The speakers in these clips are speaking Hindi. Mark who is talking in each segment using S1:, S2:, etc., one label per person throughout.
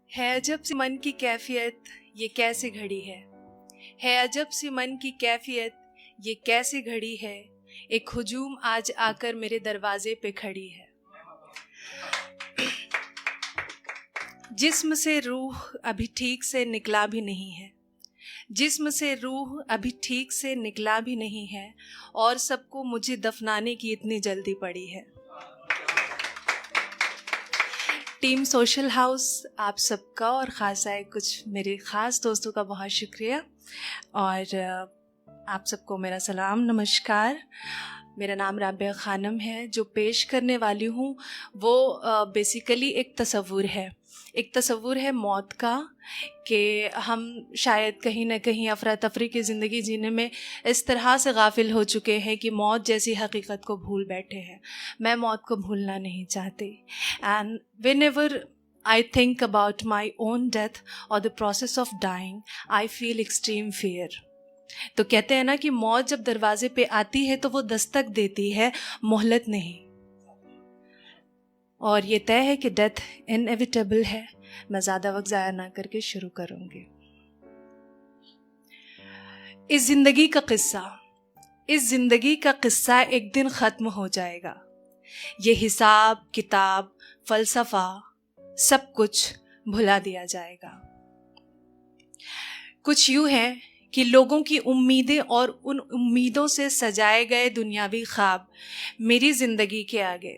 S1: है अजब सी मन की कैफियत ये कैसे घड़ी है अजब सी मन की कैफियत ये कैसे घड़ी है। एक हुजूम आज आकर मेरे दरवाजे पे खड़ी है। जिस्म से रूह अभी ठीक से निकला भी नहीं है, जिस्म से रूह अभी ठीक से निकला भी नहीं है, और सबको मुझे दफनाने की इतनी जल्दी पड़ी है। टीम सोशल हाउस आप सबका और ख़ासा है कुछ मेरे ख़ास दोस्तों का बहुत शुक्रिया, और आप सबको मेरा सलाम नमस्कार। मेरा नाम राबिया खानम है। जो पेश करने वाली हूँ वो बेसिकली एक तसव्वुर है मौत का, कि हम शायद कहीं ना कहीं अफरा तफरी की ज़िंदगी जीने में इस तरह से गाफिल हो चुके हैं कि मौत जैसी हकीकत को भूल बैठे हैं। मैं मौत को भूलना नहीं चाहती, and whenever I think about my own death or the process of dying, I feel extreme fear. तो कहते हैं ना कि मौत जब दरवाजे पे आती है तो वो दस्तक देती है, मोहलत नहीं। और ये तय है कि डेथ इनएविटेबल है। मैं ज़्यादा वक्त ज़ाया ना करके शुरू करूँगी। इस ज़िंदगी का किस्सा एक दिन ख़त्म हो जाएगा। ये हिसाब किताब फ़लसफ़ा सब कुछ भुला दिया जाएगा। कुछ यूँ है कि लोगों की उम्मीदें और उन उम्मीदों से सजाए गए दुनियावी ख्वाब मेरी ज़िंदगी के आगे,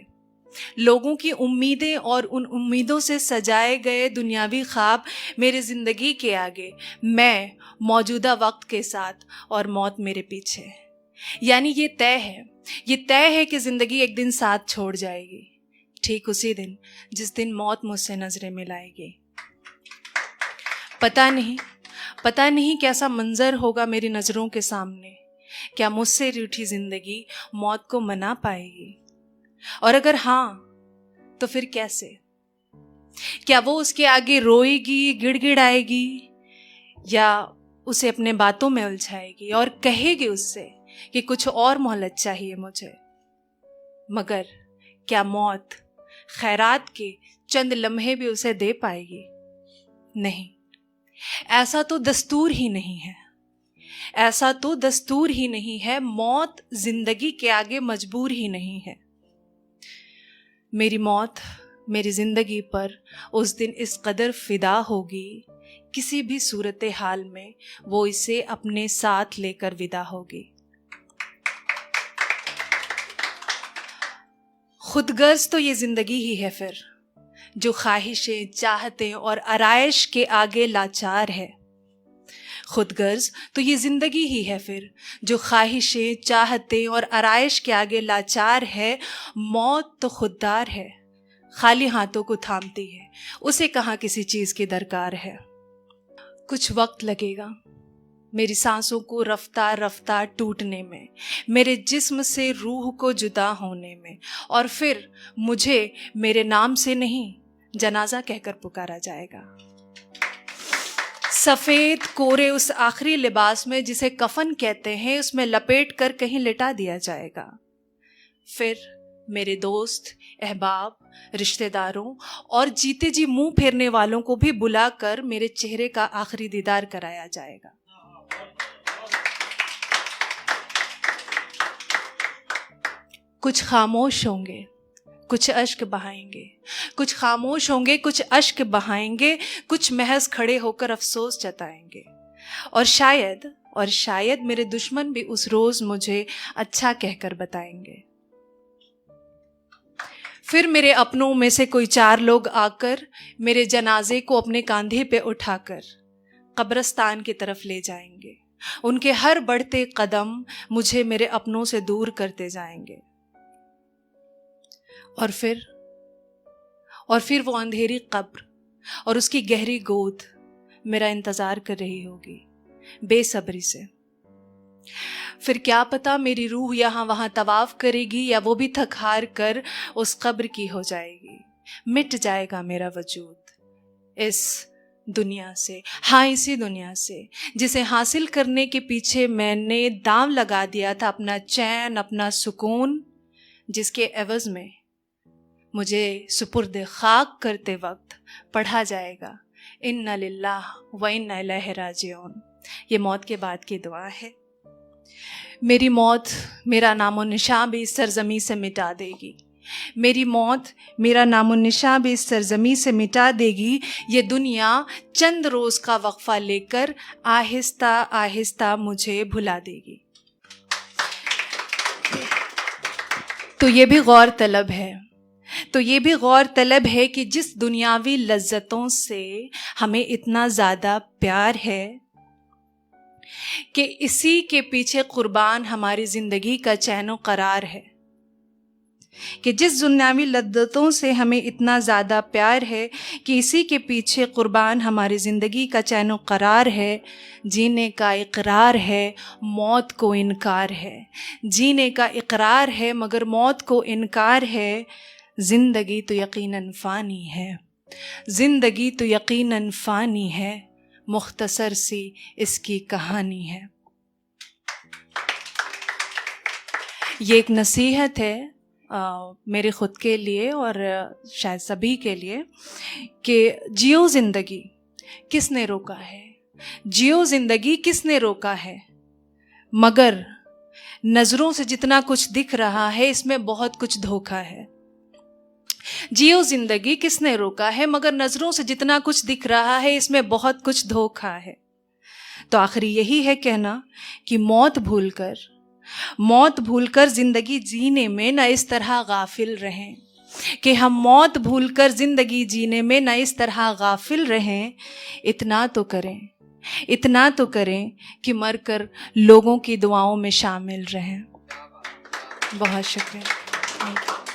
S1: लोगों की उम्मीदें और उन उम्मीदों से सजाए गए दुनियावी ख्वाब मेरी ज़िंदगी के आगे, मैं मौजूदा वक्त के साथ और मौत मेरे पीछे। यानी ये तय है कि ज़िंदगी एक दिन साथ छोड़ जाएगी, ठीक उसी दिन जिस दिन मौत मुझसे नज़रें मिलाएगी। पता नहीं कैसा मंजर होगा मेरी नज़रों के सामने। क्या मुझसे रूठी ज़िंदगी मौत को मना पाएगी? और अगर हाँ तो फिर कैसे? क्या वो उसके आगे रोएगी, गिड़गिड़ाएगी, या उसे अपने बातों में उलझाएगी और कहेगी उससे कि कुछ और मोहलत चाहिए मुझे? मगर क्या मौत खैरात के चंद लम्हे भी उसे दे पाएगी? नहीं, ऐसा तो दस्तूर ही नहीं है। मौत जिंदगी के आगे मजबूर ही नहीं है। मेरी मौत मेरी जिंदगी पर उस दिन इस कदर फिदा होगी, किसी भी सूरत हाल में वो इसे अपने साथ लेकर विदा होगी। खुदगर्ज तो ये जिंदगी ही है फिर, जो ख्वाहिशें चाहतें और आराइश के आगे लाचार है। खुदगर्ज तो ये जिंदगी ही है फिर, जो ख्वाहिशें चाहतें और आराइश के आगे लाचार है। मौत तो खुददार है, खाली हाथों को थामती है, उसे कहाँ किसी चीज़ की दरकार है। कुछ वक्त लगेगा मेरी सांसों को रफ्तार रफ्तार टूटने में, मेरे जिस्म से रूह को जुदा होने में, और फिर मुझे मेरे नाम से नहीं जनाजा कहकर पुकारा जाएगा। सफ़ेद कोरे उस आखिरी लिबास में जिसे कफन कहते हैं, उसमें लपेट कर कहीं लिटा दिया जाएगा। फिर मेरे दोस्त, अहबाब, रिश्तेदारों और जीते जी मुंह फेरने वालों को भी बुलाकर मेरे चेहरे का आखिरी दीदार कराया जाएगा। कुछ खामोश होंगे, कुछ अश्क बहाएंगे, कुछ खामोश होंगे, कुछ अश्क बहाएंगे, कुछ महज खड़े होकर अफसोस जताएंगे। और शायद मेरे दुश्मन भी उस रोज मुझे अच्छा कहकर बताएंगे। फिर मेरे अपनों में से कोई 4 लोग आकर मेरे जनाजे को अपने कांधे पे उठाकर कब्रिस्तान की तरफ ले जाएंगे। उनके हर बढ़ते कदम मुझे मेरे अपनों से दूर करते जाएंगे। और फिर वो अंधेरी कब्र और उसकी गहरी गोद मेरा इंतजार कर रही होगी बेसब्री से। फिर क्या पता मेरी रूह यहाँ वहाँ तवाफ करेगी, या वो भी थक हार कर उस कब्र की हो जाएगी। मिट जाएगा मेरा वजूद इस दुनिया से, हाँ इसी दुनिया से जिसे हासिल करने के पीछे मैंने दांव लगा दिया था अपना चैन, अपना सुकून, जिसके एवज में मुझे सुपुर्द खाक करते वक्त पढ़ा जाएगा इन्ना लिल्लाह व इन्ना इलैहि राजिऊन। ये मौत के बाद की दुआ है। मेरी मौत मेरा नामो निशान भी इस सरजमी से मिटा देगी। मेरी मौत मेरा नामो निशान भी इस सरजमी से मिटा देगी। ये दुनिया चंद रोज़ का वक्फा लेकर आहिस्ता आहिस्ता मुझे भुला देगी। तो ये भी गौर तलब है कि जिस दुनियावी लज्जतों से हमें इतना ज़्यादा प्यार है कि इसी के पीछे कुर्बान हमारी ज़िंदगी का चैन करार है, कि जिस दुनियावी लज्जतों से हमें इतना ज़्यादा प्यार है कि इसी के पीछे कुर्बान हमारी ज़िंदगी का चैन करार है। जीने का इकरार है, मौत को इनकार है। जीने का इकरार है मगर मौत को इनकार है। ज़िंदगी तो यकीनन फ़ानी है, ज़िंदगी तो यकीनन फ़ानी है। मुख्तसर सी इसकी कहानी है। ये एक नसीहत है मेरे ख़ुद के लिए और शायद सभी के लिए कि जियो ज़िंदगी किसने रोका है, जियो ज़िंदगी किसने रोका है, मगर नज़रों से जितना कुछ दिख रहा है इसमें बहुत कुछ धोखा है। जियो ज़िंदगी किसने रोका है मगर नज़रों से जितना कुछ दिख रहा है इसमें बहुत कुछ धोखा है। तो आखिरी यही है कहना कि मौत भूलकर ज़िंदगी जीने में न इस तरह गाफिल रहें, कि हम मौत भूलकर ज़िंदगी जीने में न इस तरह गाफिल रहें। इतना तो करें कि मरकर लोगों की दुआओं में शामिल रहें। बहुत शुक्रिया।